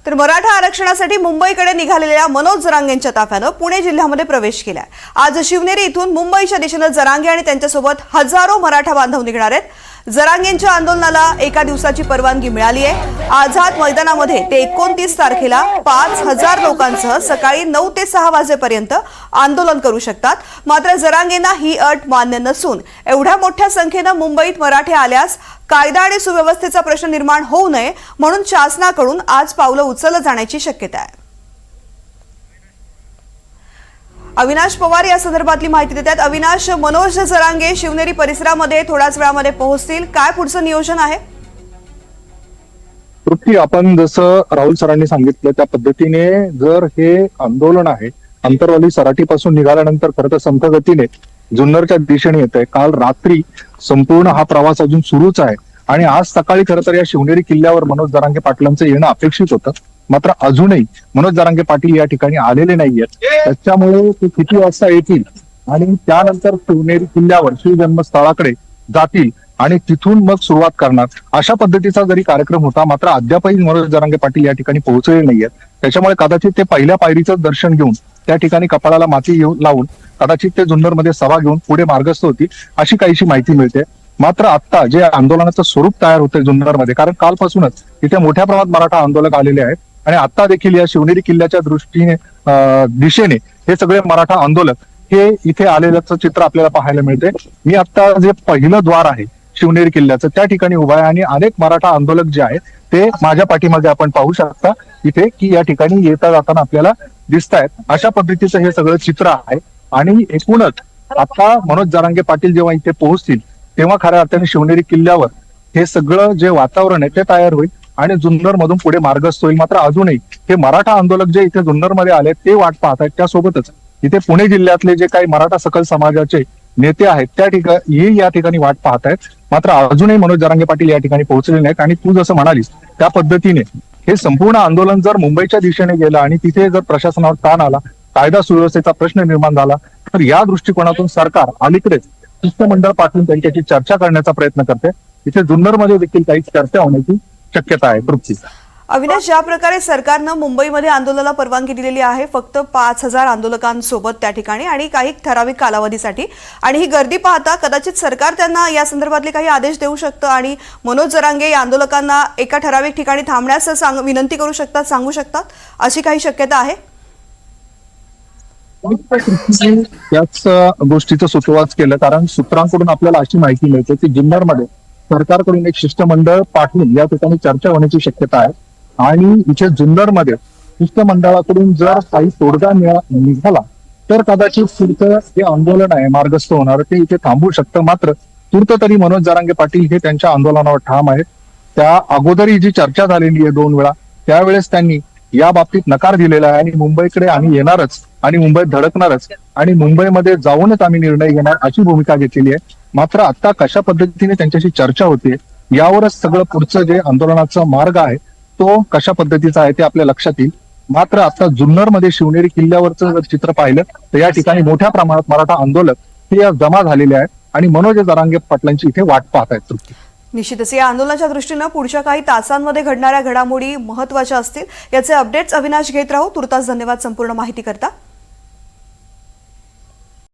तर मराठा आरक्षणासाठी मुंबईकडे निघालेल्या मनोज जरांगेंच्या ताफ्याने पुणे जिल्ह्यामध्ये प्रवेश केलाय। आज शिवनेरी इथून मुंबईच्या दिशेने जरांगे आणि त्यांच्यासोबत हजारो मराठा बांधव निघणार आहेत। जरांगेंच्या आंदोलनाला एका दिवसाची परवानगी मिळाली आहे। आझाद मैदानामध्ये ते 29 तारखेला 5000 लोकांसह सकाळी 9 ते 6 वाजेपर्यंत आंदोलन करू शकतात। मात्र जरांगेंना ही अट मान्य नसून एवढ्या मोठ्या संख्येने मुंबईत मराठे आल्यास कायदा आणि सुव्यवस्थेचा प्रश्न निर्माण होऊ नये म्हणून शासनाकडून आज पावलं उचलली जाण्याची शक्यता आहे। अविनाश पवार या संदर्भातली माहिती देतात। अविनाश, मनोज जरांगे शिवनेरी परिसरामध्ये थोड्याच वेळामध्ये पोहोचतील, काय पुढचं नियोजन आहे? तृप्ती, आपण जसं राहुल सरांनी सांगितलं त्या पद्धतीने जर हे आंदोलन आहे अंतरवाली सराटीपासून निघाल्यानंतर खरं तर संथ गतीने जुन्नरच्या दिशेने येत आहे। काल रात्री संपूर्ण हा प्रवास अजून सुरूच आहे आणि आज सकाळी खरं तर या शिवनेरी किल्ल्यावर मनोज जरांगे पाटलांचं येणं अपेक्षित होतं। मात्र अजूनही मनोज जरांगे पाटील या ठिकाणी आलेले नाहीयेत। त्याच्यामुळे ते किती वाजता येतील आणि त्यानंतर शिवनेरी किल्ल्यावर शिवजन्मस्थळाकडे जातील आणि तिथून मग सुरुवात करणार, अशा पद्धतीचा जरी कार्यक्रम होता, मात्र अद्यापही मनोज जरांगे पाटील या ठिकाणी पोहोचलेले नाहीयेत। त्याच्यामुळे कदाचित ते पहिल्या पायरीचं दर्शन घेऊन त्या ठिकाणी कपाळाला माती लावून कदाचित ते जुन्नरमध्ये सभा घेऊन पुढे मार्गस्थ होतील, अशी काहीशी माहिती मिळते। मात्र आता जे आंदोलनाचं स्वरूप तयार होतंय जुन्नरमध्ये, कारण कालपासूनच इथे मोठ्या प्रमाणात मराठा आंदोलक आलेले आहेत आणि आता देखील या शिवनेरी किल्ल्याच्या दिशेने हे सगळे मराठा आंदोलक हे इथे आलेल्याचं चित्र आपल्याला पाहायला मिळते। मी आता जे पहिलं द्वार आहे शिवनेरी किल्ल्याचं त्या ठिकाणी उभा आहे आणि अनेक मराठा आंदोलक जे आहेत ते माझ्या पाठीमागे आपण पाहू शकता इथे की या ठिकाणी येता जाताना आपल्याला दिसत आहेत। अशा पद्धतीचं हे सगळं चित्र आहे आणि एकूणच आता मनोज जरांगे पाटील जेव्हा इथे पोहोचतील तेव्हा खऱ्या अर्थाने शिवनेरी किल्ल्यावर हे सगळं जे वातावरण आहे ते तयार होईल आणि जुन्नर मधून पुढे मार्गस्थ होईल। मात्र अजूनही हे मराठा आंदोलक जे इथे जुन्नरमध्ये आले ते वाट पाहत आहेत। त्यासोबतच इथे पुणे जिल्ह्यातले जे काही मराठा सकल समाजाचे नेते आहेत त्या ठिकाणी या ठिकाणी वाट पाहत आहेत। मात्र अजूनही मनोज जरांगे पाटील या ठिकाणी पोहोचलेले नाहीत आणि तू जसं म्हणालीस त्या पद्धतीने हे संपूर्ण आंदोलन जर मुंबईच्या दिशेने गेलं आणि तिथे जर प्रशासनावर ताण आला, कायदा सुव्यवस्थेचा प्रश्न निर्माण झाला, तर या दृष्टिकोनातून सरकार अलीकडेच शिष्टमंडळ पाठवून त्यांच्याशी चर्चा करण्याचा प्रयत्न करते। इथे जुन्नरमध्ये देखील काही चर्चा होण्याची शक्यता आहे। तृप्ती, अविनाश, ज्या प्रकारे सरकारनं मुंबईमध्ये आंदोलनाला परवानगी दिलेली आहे फक्त 5000 आंदोलकांसोबत त्या ठिकाणी आणि काही ठराविक कालावधीसाठी, आणि ही गर्दी पाहता कदाचित सरकार त्यांना या संदर्भातले काही आदेश देऊ शकतं आणि मनोज जरांगे या आंदोलकांना एका ठराविक ठिकाणी थांबण्यास विनंती करू शकतात, सांगू शकतात, अशी काही शक्यता आहे? त्याच गोष्टीचं सुतोवाच केलं, कारण सूत्रांकडून आपल्याला अशी माहिती मिळते की जुन्नरमध्ये सरकारकडून एक शिष्टमंडळ पाठवून या ठिकाणी चर्चा होण्याची शक्यता आहे आणि इथे जुन्नरमध्ये शिष्टमंडळाकडून जर काही तोडगा निघाला तर कदाचित पुढचं जे आंदोलन आहे मार्गस्थ होणार ते इथे थांबू शकतं। मात्र तूर्त तरी मनोज जरांगे पाटील हे त्यांच्या आंदोलनावर ठाम आहेत। त्या अगोदरही जी चर्चा झालेली आहे 2 वेळा, त्यावेळेस त्यांनी या बाबतीत नकार दिलेला आहे आणि मुंबईकडे आम्ही येणारच आणि मुंबईत धडकणारच आणि मुंबईमध्ये जाऊनच आम्ही निर्णय घेणार अशी भूमिका घेतलेली आहे। मात्र आता कशा पद्धतीने त्यांच्याशी चर्चा होते यावरच सगळं पुढचं जे आंदोलनाचा मार्ग आहे तो कशा पद्धतीचा आहे ते आपल्या लक्षात येईल। मात्र आता जुन्नरमध्ये शिवनेरी किल्ल्यावरचं जर चित्र पाहिलं तर या ठिकाणी मोठ्या प्रमाणात मराठा आंदोलक हे जमा झालेले आहेत आणि मनोज जरांगे पाटलांची इथे वाट पाहत आहेत। निश्चितच या आंदोलनाच्या दृष्टीने पुढच्या काही तासांमध्ये घडणाऱ्या घडामोडी महत्त्वाच्या असतील, याचे अपडेट्स अविनाश घेत राहू। तुर्तास धन्यवाद संपूर्ण माहिती करता।